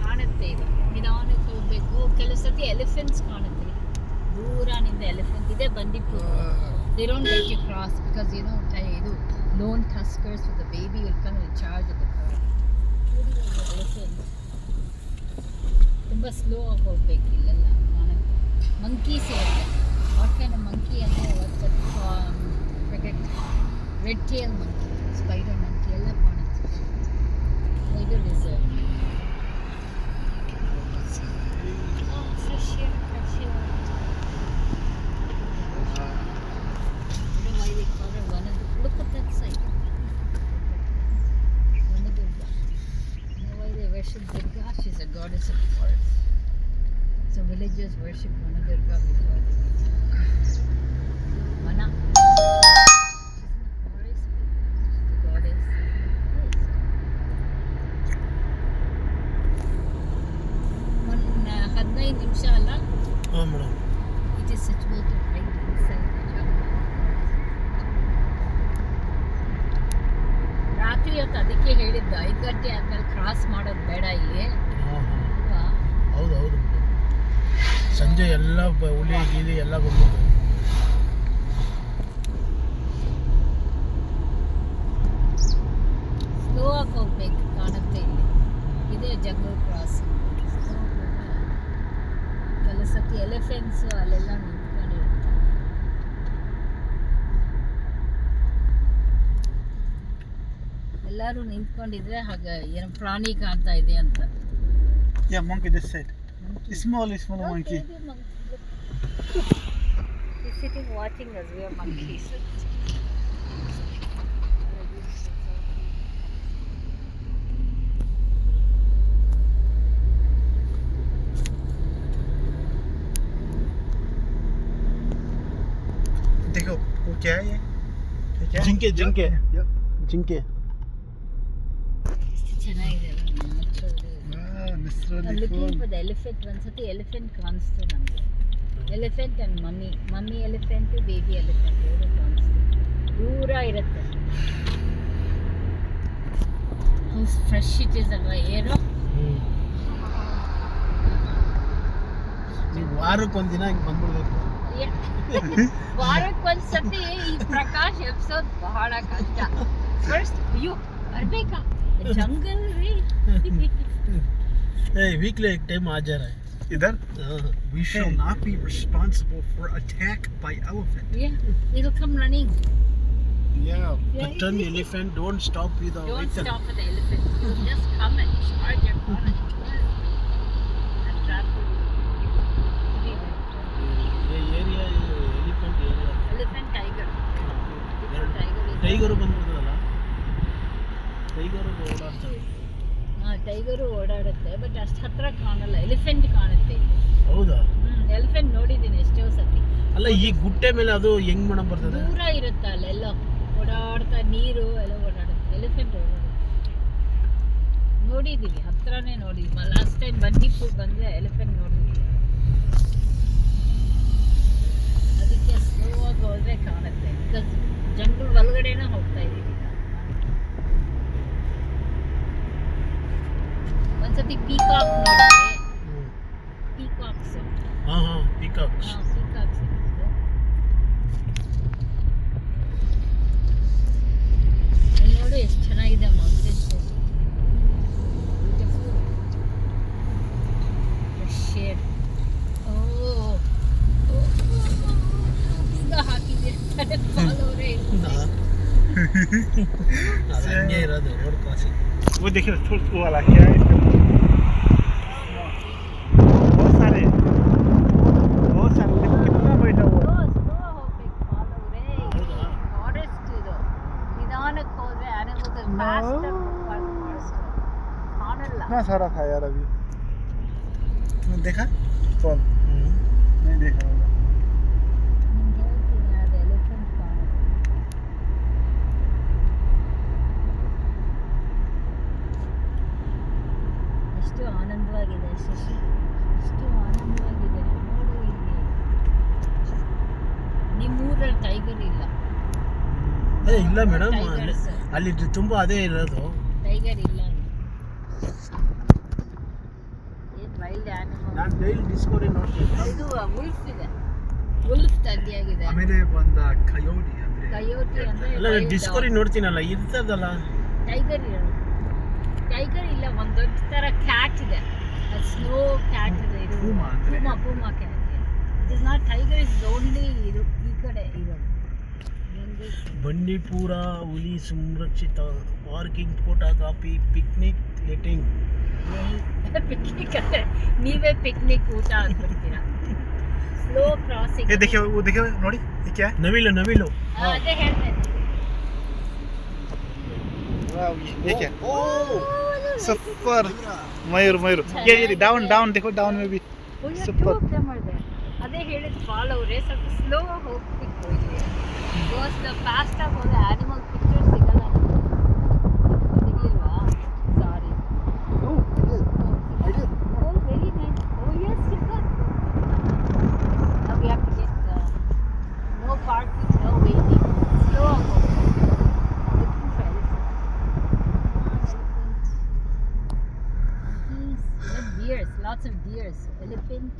ಕಾಣುತ್ತೆ ಇದು. ನಿಧಾನಕ್ಕೆ ಹೋಗ್ಬೇಕು. ಕೆಲವು ಸತಿ ಎಲಿಫೆಂಟ್ಸ್ ಕಾಣುತ್ತೆ ದೂರನಿಂದ. ಎಲಿಫೆಂಟ್ ಇದೆ ಬಂದಿಪುರ. They don't let you cross because you know ಇದು lone tuskers with the baby will come in charge of the car. ತುಂಬ ಸ್ಲೋ ಆಗಿ ಹೋಗ್ಬೇಕು. ಇಲ್ಲೆಲ್ಲ ಕಾಣುತ್ತೆ. ಮಂಕೀಸ್ ಇರುತ್ತೆ. ವಾಟ್ ಕೈಂಡ್ ಆಫ್ ಮಂಕಿ ಅಂದರೆ red tail monkey, spider monkey ಎಲ್ಲ ಕಾಣುತ್ತೆ. ಇದು reserve. Fresh air. Look at that side. Vanadurga. You know why they worship Durga? She's a goddess of forest. So villagers worship Vanadurga before they meet. Vana. She's in the forest. The goddess is in the forest. 15 ನಿಮಿಷ ಅಲ್ಲ? ಹಾಂ madam. It is situated right inside the jungle. ರಾತ್ರಿ ಹೊತ್ತು ಅದಕ್ಕೆ ಹೇಳಿದ್ದು 5 ಗಂಟೆ ಆದ್ಮೇಲೆ cross ಮಾಡೋದು ಬೇಡ ಇಲ್ಲಿ. ಹೌದು ಹೌದು. ಸಂಜೆ ಎಲ್ಲ ಹುಲಿ ಗೀಲಿ ಎಲ್ಲ ಬಂದ್ಬಿಟ್ಟು ಸ್ಲೋ ಆಗಿ ಹೋಗ್ಬೇಕು ಕಾಣುತ್ತೆ ಇಲ್ಲಿ. ಇದೇ ಜಂಗಲ್ ಕ್ರಾಸ್. ಕೆಲವು ಸತಿ ಎಲಿಫೆಂಟ್ಸ್ ಅಲ್ಲೆಲ್ಲ ನಿಂತ್ಕೊಂಡಿರುತ್ತೆ. ಎಲ್ಲರೂ ನಿಂತ್ಕೊಂಡಿದ್ರೆ ಹಾಗೆ ಏನೋ ಪ್ರಾಣಿ ಕಾಣ್ತಾ ಇದೆ ಅಂತ. Yeah, monkey this side. Small monkey. He's sitting watching us. We are monkeys. देखो वो क्या है ये? ಜಿಂಕೆ ಜಿಂಕೆ Yep. ಜಿಂಕೆ. ಚೆನ್ನಾಗಿದೆ. Looking for the elephant. ಒಂದ್ಸತಿ ಎಲಿಫೆಂಟ್ ಕಾಣಿಸ್ತು ನಮಗೆ. Elephant and mummy elephant, baby elephant ಎರಡು ಕಾಣಿಸ್ತು. ದೂರ ಇರುತ್ತೆ. ಹೌ ಫ್ರೆಶ್ ಇಟ್ ಇಸ್ ಅಲ್ವಾ ಏರು. ನೀವು ವಾರಕ್ಕೊಂದಿನ ಹಿಂಗೆ ಬಂದ್ಬಿಡ್ಬೇಕು. ವಾರಕ್ಕೊಂದ್ಸತಿ ಈ ಪ್ರಕಾಶ್ ಎಪಿಸೋಡ್ ಬಹಳ ಕಷ್ಟ. ಫಸ್ಟ್ ಅಯ್ಯೋ ಬರ್ಬೇಕಾ ಜಂಗಲ್ ರೀ. वीकली एक टाइम आ जा रहा है इधर. We shall not be responsible for attack by elephant. Yeah, it'll come running. Yeah. But an elephant don't stop with the Don't vehicle. stop for the elephant. It'll just come and charge your car and trap you. ये area elephant area. Elephant, tiger. Tiger ಬಂದ್ಬಿಡ್ತದಲ್ಲ. Tiger ಓಡಾಡ್ತವೆ. Tiger ಓಡಾಡುತ್ತೆ but ಅಷ್ಟು ಹತ್ರ ಕಾಣಲ್ಲ. Elephant ಕಾಣುತ್ತೆ. ಹೌದಾ? Elephant ನೋಡಿದ್ದೀನಿ ಎಷ್ಟೋ ಸತಿ. ಅಲ್ಲ ಈ ಗುಟ್ಟೆ ಮೇಲೆ ಅದು ಹೆಂಗ್ ಮಾಡಕ್ ಬರ್ತದೆ? ದೂರ ಇರುತ್ತೆ ಅಲ್ಲೆಲ್ಲ ಓಡಾಡ್ತಾ ನೀರು ಎಲ್ಲ ಓಡಾಡುತ್ತೆ. ಎಲಿಫೆಂಟ್ ಓಡಾಡುತ್ತೆ ನೋಡಿದ್ದೀವಿ, ಹತ್ರನೇ ನೋಡಿದ್ವಿ. ಲಾಸ್ಟ್ ಟೈಮ್ ಬಂದಿಪುರ್ ಬಂದರೆ ಎಲಿಫೆಂಟ್ ನೋಡಿದ್ವಿ. ಅದಕ್ಕೆ ಸ್ಲೋ ಆಗಿ ಹೋದ್ರೆ ಕಾಣುತ್ತೆ. ಬಿಕಾಸ್ ಜಂಗಲ್ ಒಳಗಡೆನೇ ಹೋಗ್ತಾ ಇದ್ದೀವಿ. ಒಂದ್ಸತಿ ಪೀಕಾಕ್ ನೋಡಿದೆ. ಪೀಕಾಕ್ಸ್. ಪೀಕಾಕ್ಸ್. ಪೀಕಾಕ್ಸ್ ಇತ್ತು. ಅಲ್ಲಿ ನೋಡು ಎಷ್ಟು ಚೆನ್ನಾಗಿದೆ ಮೌಂಟೇನ್ಸ್. Beautiful shade. ಈಗ ಹಾಕಿದ್ದೀರ್ತಾರೆ ಫಾಲೋವರೇ. ಅದು ಹಂಗೆ ಇರೋದು ರೋಡ್ ಕ್ರಾಸಿಂಗ್. वो देखिए थोड़ा वो वाला क्या है इसका? बहुत सारे कितना बैठा हुआ. ಸ್ಲೋ ಹೋಗ್ಬೇಕು ಫಾಲೋವರೇ. ಫಾರೆಸ್ಟ್ ಇದು. ನಿಧಾನಕ್ಕೆ ಹೋದ್ರೆ ಆನಿಮಲ್ಸ್ ಫಾಸ್ಟ್ ಕಾಣಲ್ಲ. कितना सारा था यार अभी. तुमने देखा? कौन? नहीं देखा होगा. ನಿಮ್ಗೆ ಹೇಳ್ತೀನಿ ಅದು ಎಲಿಫೆಂಟ್ ಕಾಣುತ್ತೆ. ಎಷ್ಟು ಆನಂದವಾಗಿದೆ ಶಶಿ, ಎಷ್ಟು ಆನಂದವಾಗಿದೆ ನೋಡು. ಇಲ್ಲಿ ನಿಮ್ಮೂರಲ್ಲಿ ಟೈಗರ್ ಇಲ್ಲ. ಇಲ್ಲ ಮೇಡಮ್, ಅಲ್ಲಿ ತುಂಬಾ ಅದೇ ಇರೋದು. ಟೈಗರ್ ಇಲ್ಲ. ನಾನು ಡೈಲಿ ಡಿಸ್ಕವರಿ ನೋಡ್ತೀನಿ. ಇದು ಉಲ್ಫ್ ಇದೆ, ಉಲ್ಫ್ ತಂದಿಯಾಗಿದೆ. ಆಮೇಲೆ ಒಂದು ಕಯೋಟಿ ಅಂದ್ರೆ ಕಯೋಟಿ ಅಂದ್ರೆ ಅಲ್ಲ ಡಿಸ್ಕವರಿ ನೋಡ್ತೀನಲ್ಲ ಇರ್ತದಲ್ಲ. ಟೈಗರ್ ಇರೋದು, ಟೈಗರ್ ಇಲ್ಲ, ಒಂದು ದೊಡ್ಡ ಥರ ಕ್ಯಾಟ್ ಇದೆ, ಸ್ನೋ ಕ್ಯಾಟ್ ಇದೆ. ಇದು Puma ಅಂದ್ರೆ? Puma cat. It is not tiger, is only ಇದು ಈ ಕಡೆ ಇರೋದು. ಬಂಡೀಪುರ ಹುಲಿ ಸಂರಕ್ಷಿತ parking, photography, picnic, letting. Picnic ಅಂದ್ರೆ ನೀವೇ ಪಿಕ್ನಿಕ್ ಊಟ ಆಗ್ಬಿಡ್ತೀರಾ. Slow crossing. ये देखिए वो देखिए ನೋಡಿ ये क्या है ನವಿಲು ನವಿಲು. ಅದೇ ಹೇಳ್ತಾ ಇದ್ದೀನಿ. वाओ ये क्या सुपर मयूर मयूर ये डाउन डाउन देखो डाउन में भी Super. ಅದೇ ಹೇಳಿದ ಫಾಲೋವ್ರೆ ಸ್ವಲ್ಪ ಸ್ಲೋ ಹೋಗ್ಬೇಕು ಇಲ್ಲಿ. ಬಿಕಾಸ್ ಫಾಸ್ಟ್ ಆಗಿ ಹೋದ್ರೆ ಆನಿಮಲ್ ಪಿಕ್ಚರ್ ಸಿಗಲ್ಲ ನಮ್ಗೆ. ಸಿಗ್ಲಿಲ್ವಾ? ಸಾರಿ. Oh, very nice. Oh yes, you got. Now we have to get no parking, no waiting. Slow ಆಗಿ ಹೋಗ್ಬೇಕು. Looking for elephant. Geese, deers, lots of deers. Elephant.